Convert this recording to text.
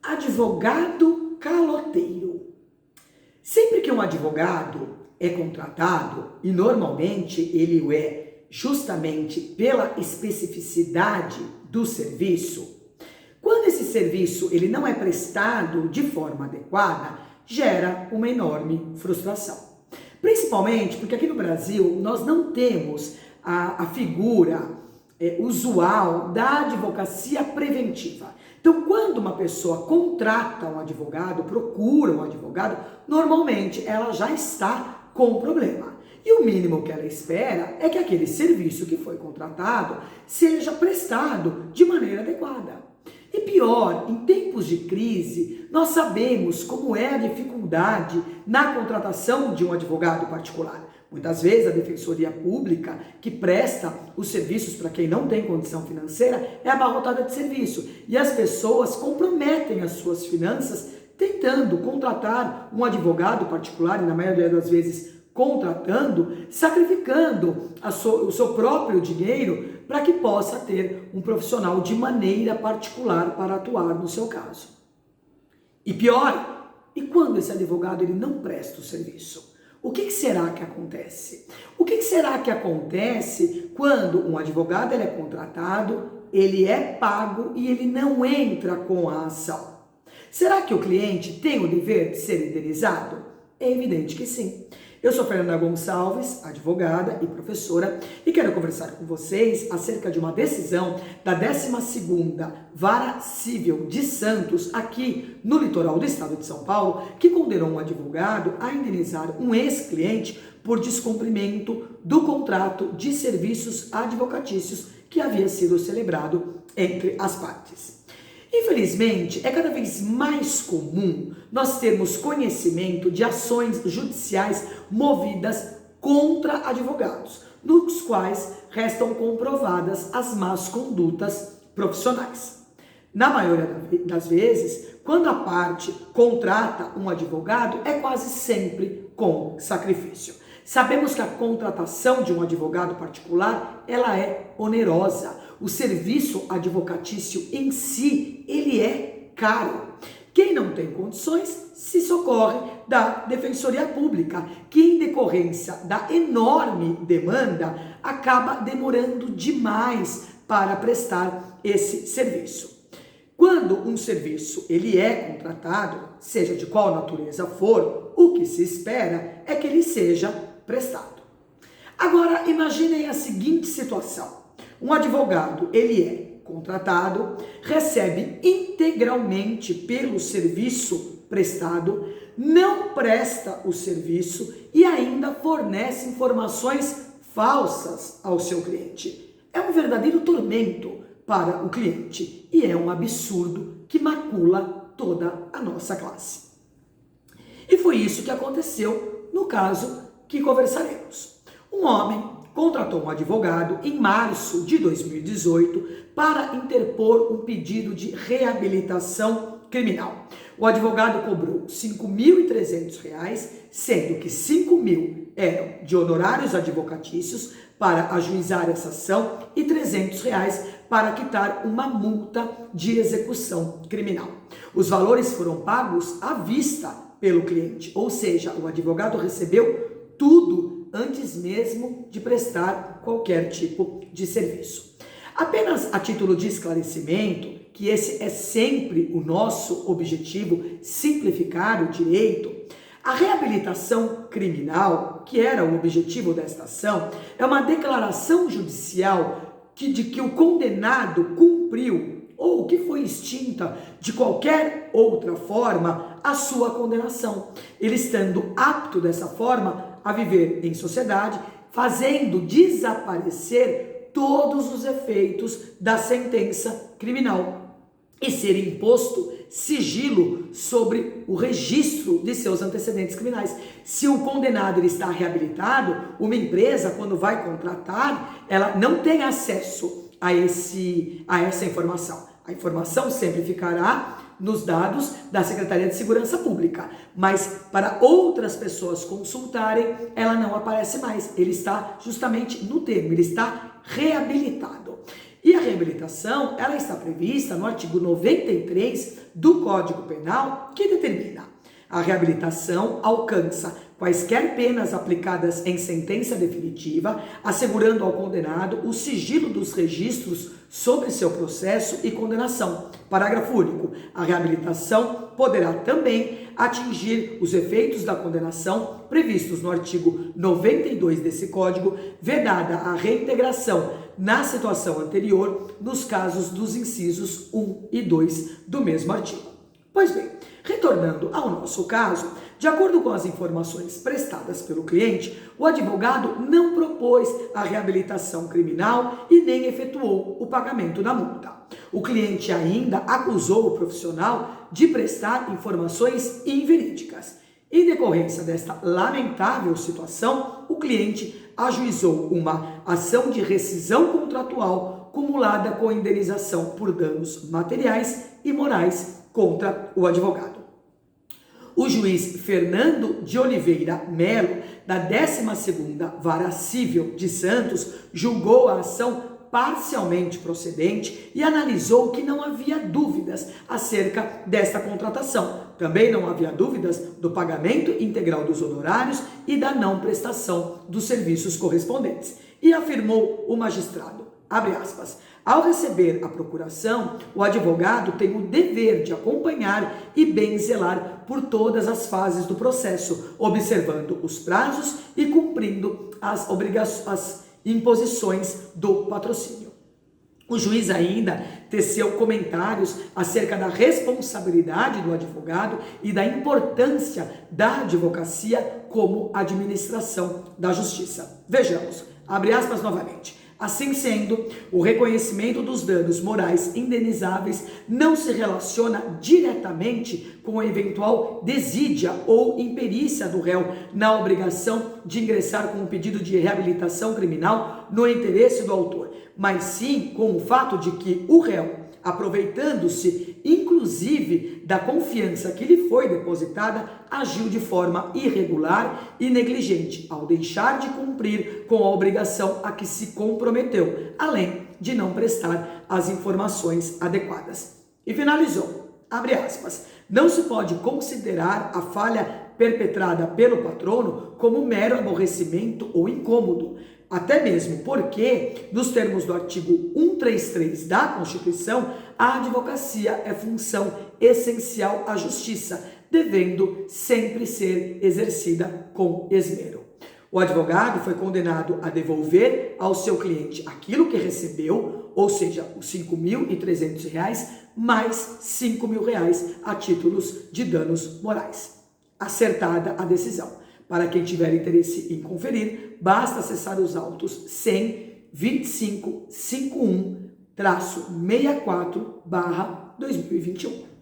Advogado caloteiro. Sempre que um advogado é contratado, e normalmente ele o é justamente pela especificidade do serviço, quando esse serviço ele não é prestado de forma adequada, gera uma enorme frustração. Principalmente porque aqui no Brasil nós não temos a figura usual da advocacia preventiva. Então, quando uma pessoa contrata um advogado, procura um advogado, normalmente ela já está com um problema. E o mínimo que ela espera é que aquele serviço que foi contratado seja prestado de maneira adequada. E pior, em tempos de crise, nós sabemos como é a dificuldade na contratação de um advogado particular. Muitas vezes a Defensoria Pública, que presta os serviços para quem não tem condição financeira, é abarrotada de serviço. E as pessoas comprometem as suas finanças tentando contratar um advogado particular, e na maioria das vezes contratando, sacrificando o seu próprio dinheiro para que possa ter um profissional de maneira particular para atuar no seu caso. E pior, e quando esse advogado ele não presta o serviço? O que será que acontece? O que será que acontece quando um advogado ele é contratado, ele é pago e ele não entra com a ação? Será que o cliente tem o dever de ser indenizado? É evidente que sim. Eu sou Fernanda Gonçalves, advogada e professora, e quero conversar com vocês acerca de uma decisão da 12ª Vara Civil de Santos, aqui no litoral do estado de São Paulo, que condenou um advogado a indenizar um ex-cliente por descumprimento do contrato de serviços advocatícios que havia sido celebrado entre as partes. Infelizmente, é cada vez mais comum nós termos conhecimento de ações judiciais movidas contra advogados, nos quais restam comprovadas as más condutas profissionais. Na maioria das vezes, quando a parte contrata um advogado, é quase sempre com sacrifício. Sabemos que a contratação de um advogado particular, ela é onerosa. O serviço advocatício em si, ele é caro. Quem não tem condições se socorre da Defensoria Pública, que em decorrência da enorme demanda, acaba demorando demais para prestar esse serviço. Quando um serviço ele é contratado, seja de qual natureza for, o que se espera é que ele seja prestado. Agora, imaginem a seguinte situação. Um advogado, ele é contratado, recebe integralmente pelo serviço prestado, não presta o serviço e ainda fornece informações falsas ao seu cliente. É um verdadeiro tormento para o cliente e é um absurdo que macula toda a nossa classe. E foi isso que aconteceu no caso que conversaremos. Um homem contratou um advogado em março de 2018 para interpor um pedido de reabilitação criminal. O advogado cobrou R$ 5.300, sendo que R$ 5.000 eram de honorários advocatícios para ajuizar essa ação e R$ 300 para quitar uma multa de execução criminal. Os valores foram pagos à vista pelo cliente, ou seja, o advogado recebeu tudo antes mesmo de prestar qualquer tipo de serviço. Apenas a título de esclarecimento, que esse é sempre o nosso objetivo, simplificar o direito, a reabilitação criminal, que era o objetivo desta ação, é uma declaração judicial de que o condenado cumpriu ou que foi extinta de qualquer outra forma a sua condenação, ele estando apto dessa forma a viver em sociedade, fazendo desaparecer todos os efeitos da sentença criminal e ser imposto sigilo sobre o registro de seus antecedentes criminais. Se o condenado ele está reabilitado, uma empresa, quando vai contratar, ela não tem acesso a essa informação. A informação sempre ficará nos dados da Secretaria de Segurança Pública, mas para outras pessoas consultarem, ela não aparece mais. Ele está justamente no termo, ele está reabilitado. E a reabilitação, ela está prevista no artigo 93 do Código Penal, que determina: a reabilitação alcança quaisquer penas aplicadas em sentença definitiva, assegurando ao condenado o sigilo dos registros sobre seu processo e condenação. Parágrafo único. A reabilitação poderá também atingir os efeitos da condenação previstos no artigo 92 desse Código, vedada a reintegração na situação anterior nos casos dos incisos 1 e 2 do mesmo artigo. Pois bem, retornando ao nosso caso, de acordo com as informações prestadas pelo cliente, o advogado não propôs a reabilitação criminal e nem efetuou o pagamento da multa. O cliente ainda acusou o profissional de prestar informações inverídicas. Em decorrência desta lamentável situação, o cliente ajuizou uma ação de rescisão contratual cumulada com indenização por danos materiais e morais contra o advogado. O juiz Fernando de Oliveira Melo, da 12ª Vara Civil de Santos, julgou a ação parcialmente procedente e analisou que não havia dúvidas acerca desta contratação. Também não havia dúvidas do pagamento integral dos honorários e da não prestação dos serviços correspondentes. E afirmou o magistrado, abre aspas, ao receber a procuração, o advogado tem o dever de acompanhar e bem zelar por todas as fases do processo, observando os prazos e cumprindo as imposições do patrocínio. O juiz ainda teceu comentários acerca da responsabilidade do advogado e da importância da advocacia como administração da justiça. Vejamos, abre aspas novamente. Assim sendo, o reconhecimento dos danos morais indenizáveis não se relaciona diretamente com a eventual desídia ou imperícia do réu na obrigação de ingressar com um pedido de reabilitação criminal no interesse do autor, mas sim com o fato de que o réu, aproveitando-se inclusive da confiança que lhe foi depositada, agiu de forma irregular e negligente ao deixar de cumprir com a obrigação a que se comprometeu, além de não prestar as informações adequadas. E finalizou, abre aspas, não se pode considerar a falha perpetrada pelo patrono como mero aborrecimento ou incômodo, até mesmo porque, nos termos do artigo 133 da Constituição, a advocacia é função essencial à justiça, devendo sempre ser exercida com esmero. O advogado foi condenado a devolver ao seu cliente aquilo que recebeu, ou seja, os R$ 5.300 mais R$ 5.000 a títulos de danos morais. Acertada a decisão. Para quem tiver interesse em conferir, basta acessar os autos 100.2551-64/2021.